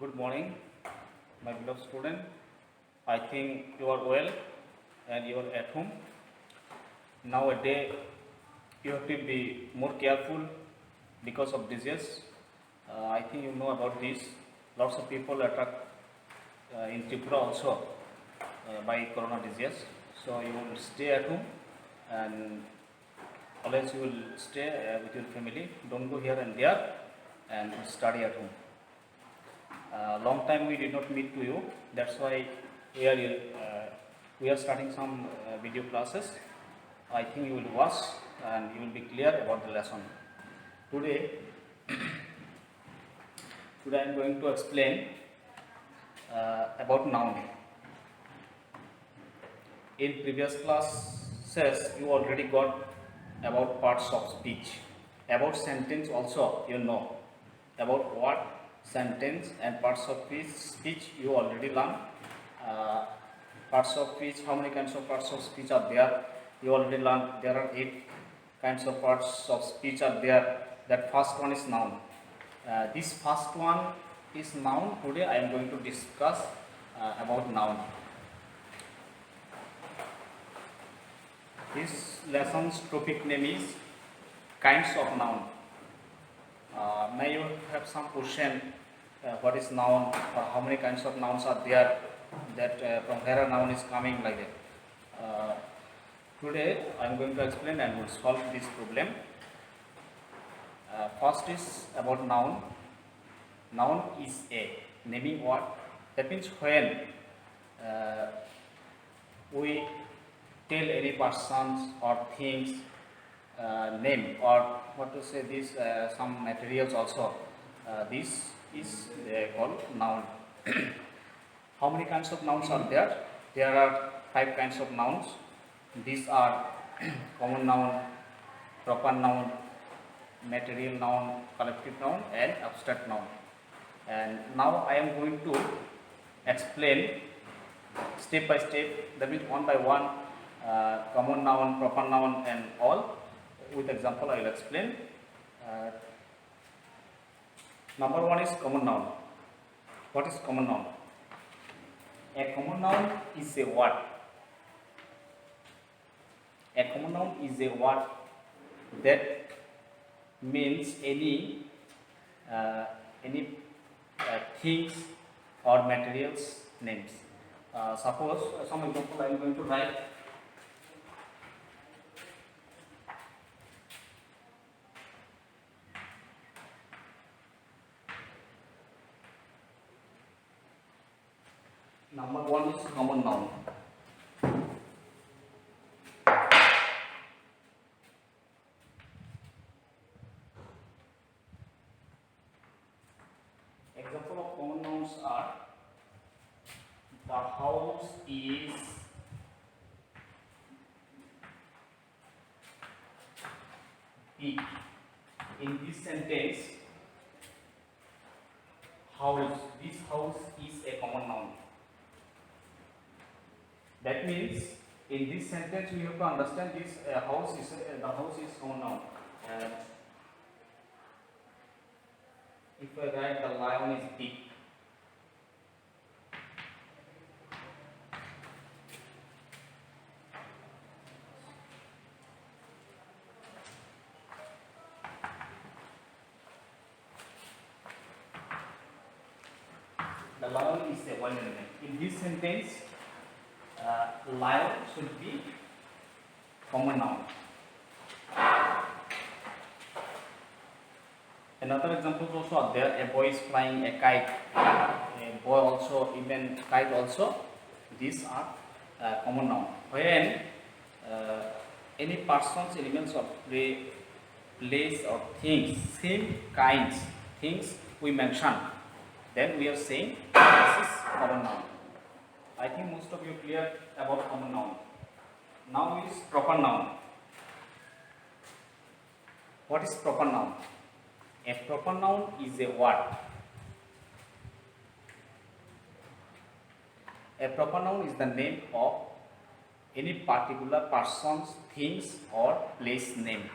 Good morning, my beloved student. I think you are well and you are at home. Nowadays, you have to be more careful because of disease. I think you know about this. Lots of people attacked in Tripura also by corona disease. So you will stay at home and always you will stay with your family. Don't go here and there and study at home. Long time we did not meet to you. That's why we are starting some video classes. I think you will watch and you will be clear about the lesson. Today, I am going to explain about noun. In previous classes, you already got about parts of speech. About sentence also you know. About what sentence and parts of speech you already learned. Parts of speech, how many kinds of parts of speech are there? You already learned. There are 8 kinds of parts of speech are there. That first one is noun. This first one is noun. Today I am going to discuss about noun. This lesson's topic name is kinds of noun. May you have some question, what is noun or how many kinds of nouns are there, that from where a noun is coming, like that. Today I am going to explain and will solve this problem. First is about noun. Noun is a naming word. That means when we tell any persons or things name, or what to say, this some materials also, this is called noun. How many kinds of nouns are there? There are 5 kinds of nouns. These are common noun, proper noun, material noun, collective noun and abstract noun. And now I am going to explain step by step, that means one by one, common noun, proper noun and all. With example I will explain. Number 1 is common noun. What is common noun? A common noun is a word. A common noun is a word that means any things or materials names. Suppose some example I am going to write. Number 1 is common noun. Example of common nouns are: the house is big. In this sentence, house, this house is a common noun. That means in this sentence we have to understand this house is the house is common noun. If I write the lion is big, the lion is a one element. In this sentence, lion should be common noun. Another example also are there. A boy is flying a kite. A boy also, even kite also. These are common noun. When any persons, elements of place or things, same kinds things we mention, then we are saying this is common noun. I think most of you are clear about common noun. Now is proper noun. What is proper noun? A proper noun is a word. A proper noun is the name of any particular persons, things or place name.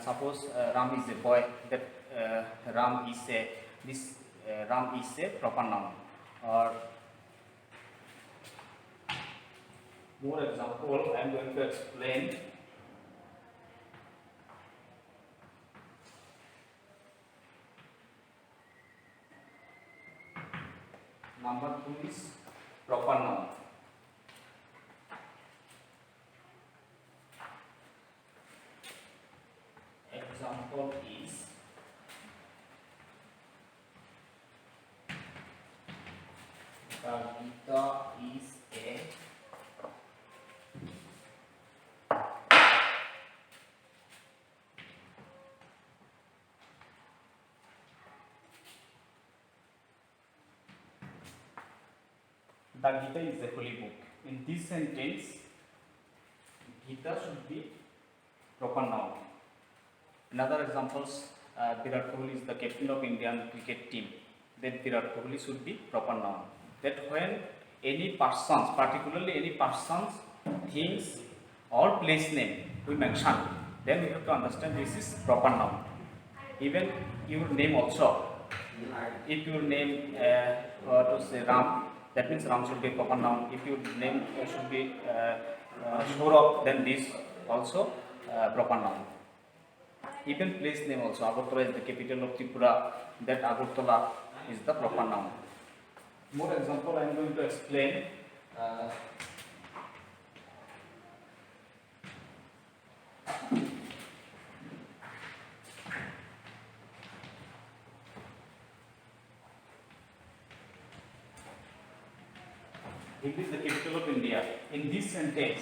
Suppose Ram is a boy. That Ram is a this Ram is a proper noun. Or more example, I am going to explain. Number 2 is proper noun. Example is the Gita is a The Gita is a holy book. In this sentence, Gita should be proper noun. Another examples, Virat Kohli is the captain of Indian cricket team. Then Virat Kohli should be proper noun. That when any persons, particularly any persons, things or place name we mention, then we have to understand this is proper noun. Even your name also. If your name to say Ram, that means Ram should be proper noun. If your name should be Saurabh, then this also proper noun. Even place name also. Agartala is the capital of Tripura. That Agartala is the proper noun. More example I am going to explain. Delhi is the capital of India. In this sentence,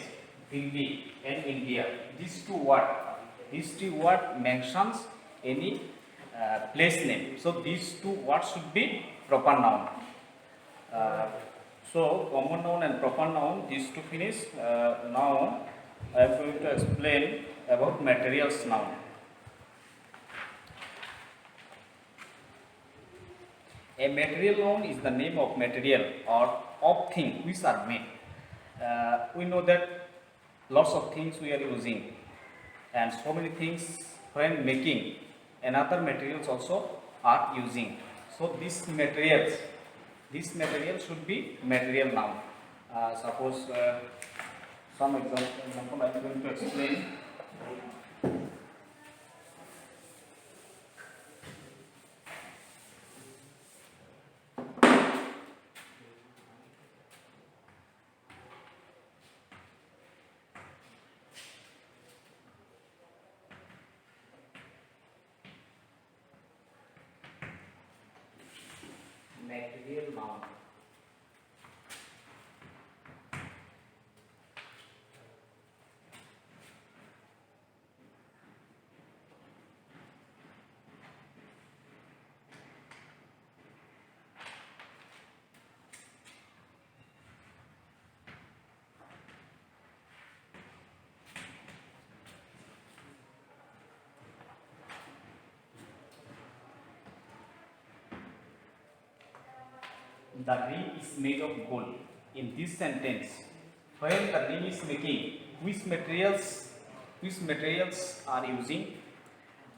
Delhi and India, these two words mentions any place name. So these two words should be proper noun. So common noun and proper noun, these two finish. Now I am going to explain about materials noun. A material noun is the name of material or of things which are made. We know that lots of things we are using, and so many things when making, another materials also are using. So these materials should be material noun. Suppose some example I am going to explain. Material noun. The ring is made of gold. In this sentence, when the ring is making, which materials are using?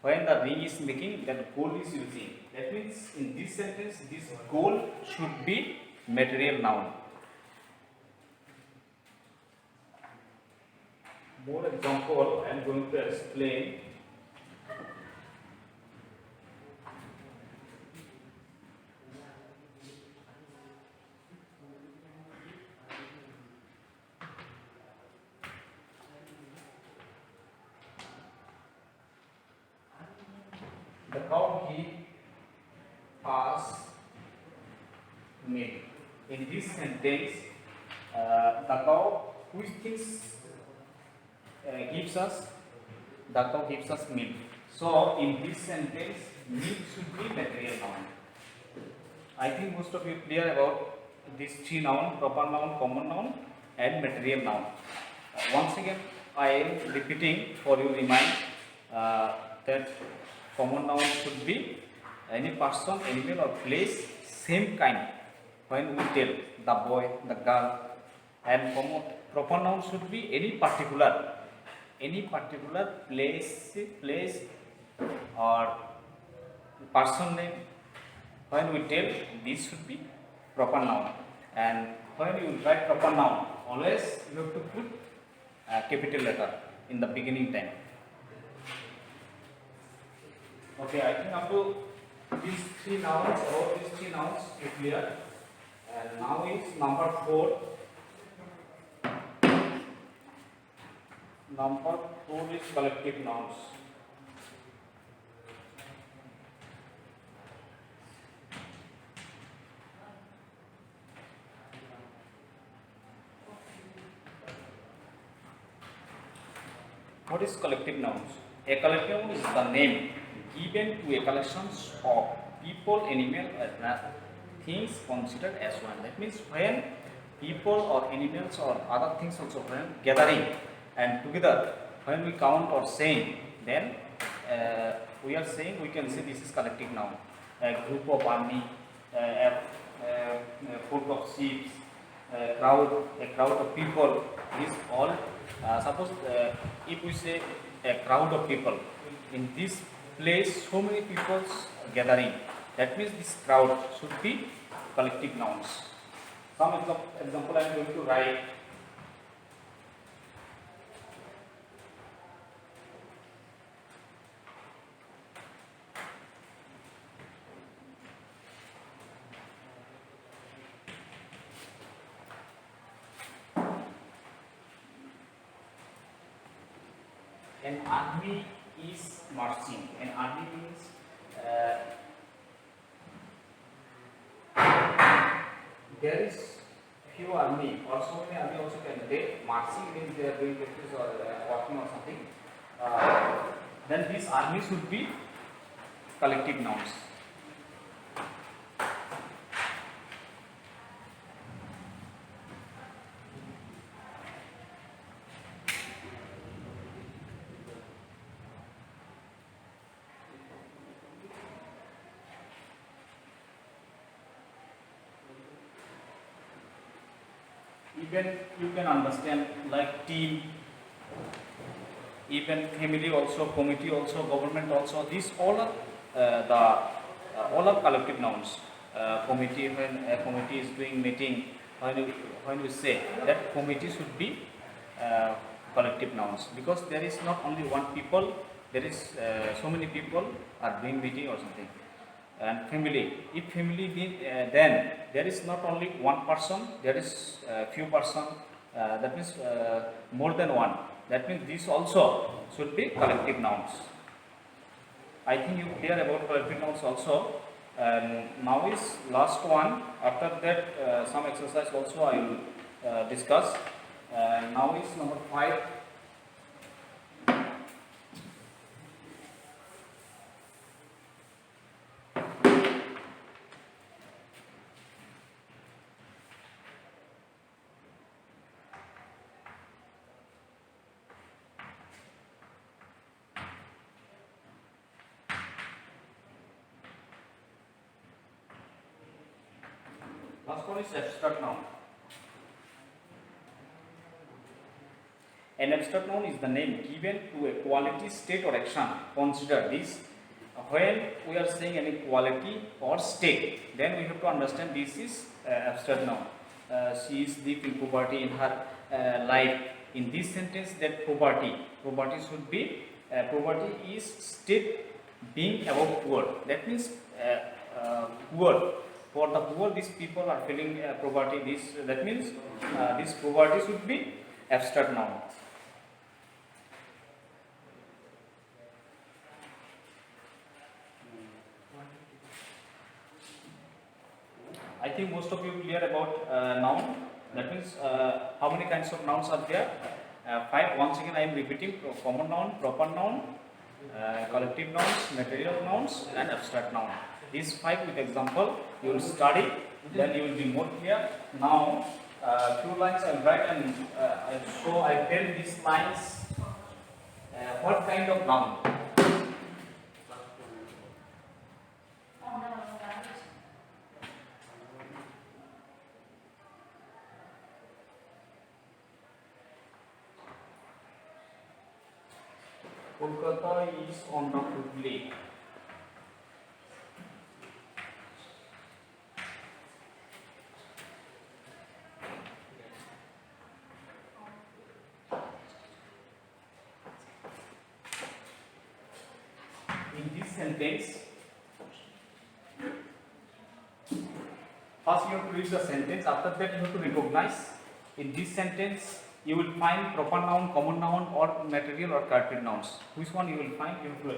When the ring is making, that gold is using. That means in this sentence, this gold should be material noun. More example I am going to explain. The cow gives us milk. In this sentence, the cow which things gives us? The cow gives us milk. So in this sentence, milk should be material noun. I think most of you clear about these three noun: proper noun, common noun, and material noun. Once again, I am repeating for you remind that common noun should be any person, animal or place, same kind. When we tell the boy, the girl, and proper noun should be any particular place or person name when we tell this should be proper noun, and when you write proper noun, always you have to put a capital letter in the beginning time. Okay, I think up to these three nouns, all these three nouns is clear. And now is number 4. Number 4 is collective nouns. What is collective nouns? A collective noun is the name given to a collection of people, animals, and things considered as one. That means when people or animals or other things also when gathering and together, when we count or saying, then we are saying, we can say this is collective noun. A group of army, a flock of sheep, a crowd of people. These all. Suppose if we say a crowd of people, in this place so many people gathering, that means this crowd should be collective nouns. Some example I am going to write. An army is marching. An army means there is few army or so many army also can be. Marching means they are doing practice or walking or something. Then this army should be collective nouns. Even you can understand like team, even family also, committee also, government also. These all are all are collective nouns. Committee, when a committee is doing meeting, when you say that committee should be collective nouns, because there is not only one people, there is so many people are doing meeting or something. And family, if family then there is not only one person, there is few person, that means more than one. That means this also should be collective nouns. I think you clear about collective nouns also. Now is last one. After that some exercise also I will discuss. Now is number 5. Last one is abstract noun. An abstract noun is the name given to a quality, state or action. Consider this. When we are saying any quality or state, then we have to understand this is abstract noun. She is deep in poverty in her life. In this sentence, that poverty should be poverty is state being above poor. That means poor. For the poor, these people are feeling poverty. That means this poverty should be abstract noun. I think most of you clear about noun. That means how many kinds of nouns are there? 5. Once again, I am repeating: common noun, proper noun, collective nouns, material nouns, and abstract noun. These 5 with example you will study, then you will be more clear. Now, few lines I will write, and so I tell these lines what kind of noun. Kolkata is on the Hooghly. sentence. First you have to read the sentence, after that you have to recognize in this sentence you will find proper noun, common noun or material or character nouns. Which one you will find? You have to,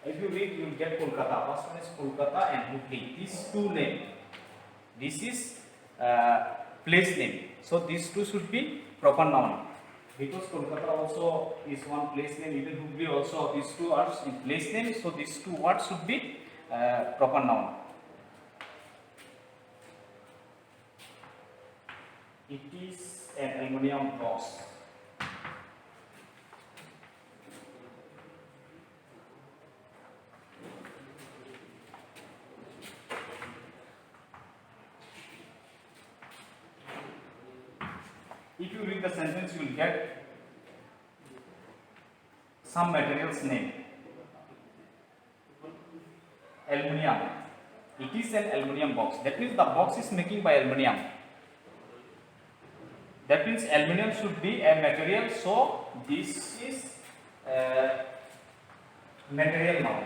if you read you will get Kolkata. First one is Kolkata and Hooghly. These two names. This is place name. So these two should be proper noun. Because Kolkata also is one place name, even Hooghly also, these two are in place name. So these two words should be proper noun. It is an aluminum box. If you read the sentence, you will get some material's name. Aluminium. It is an aluminium box. That means the box is making by aluminium. That means aluminium should be a material. So this is material noun.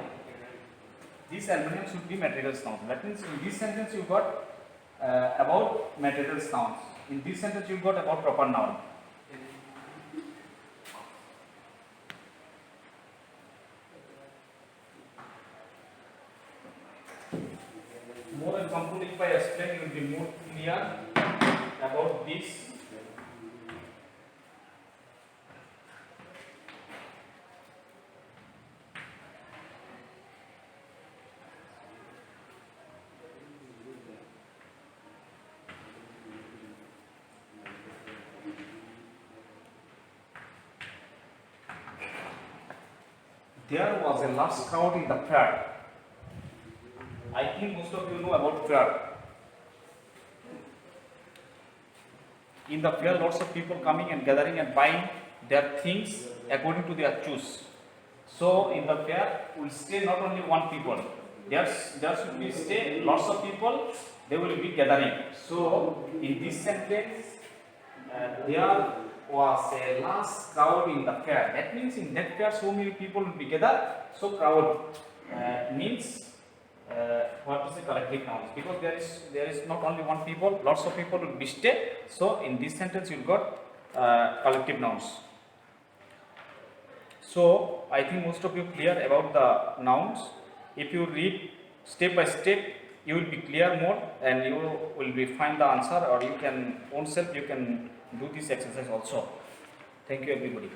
This aluminium should be materials noun. That means in this sentence you got about materials nouns. In this sentence you got about proper noun. More example if I explain, you will be more clear about this. There was a large crowd in the fair. I think most of you know about fair. In the fair, lots of people coming and gathering and buying their things according to their choice. So in the fair, will stay not only one people. There should be stay lots of people. They will be gathering. So in this sentence, there was a large crowd in the fair. That means in that fair, so many people will be gathered. So crowd means what is the collective nouns, because there is not only one people, lots of people will be stay. So in this sentence you got collective nouns. So I think most of you clear about the nouns. If you read step by step, you will be clear more and you will be find the answer, or you can own self you can do this exercise also. Thank you everybody.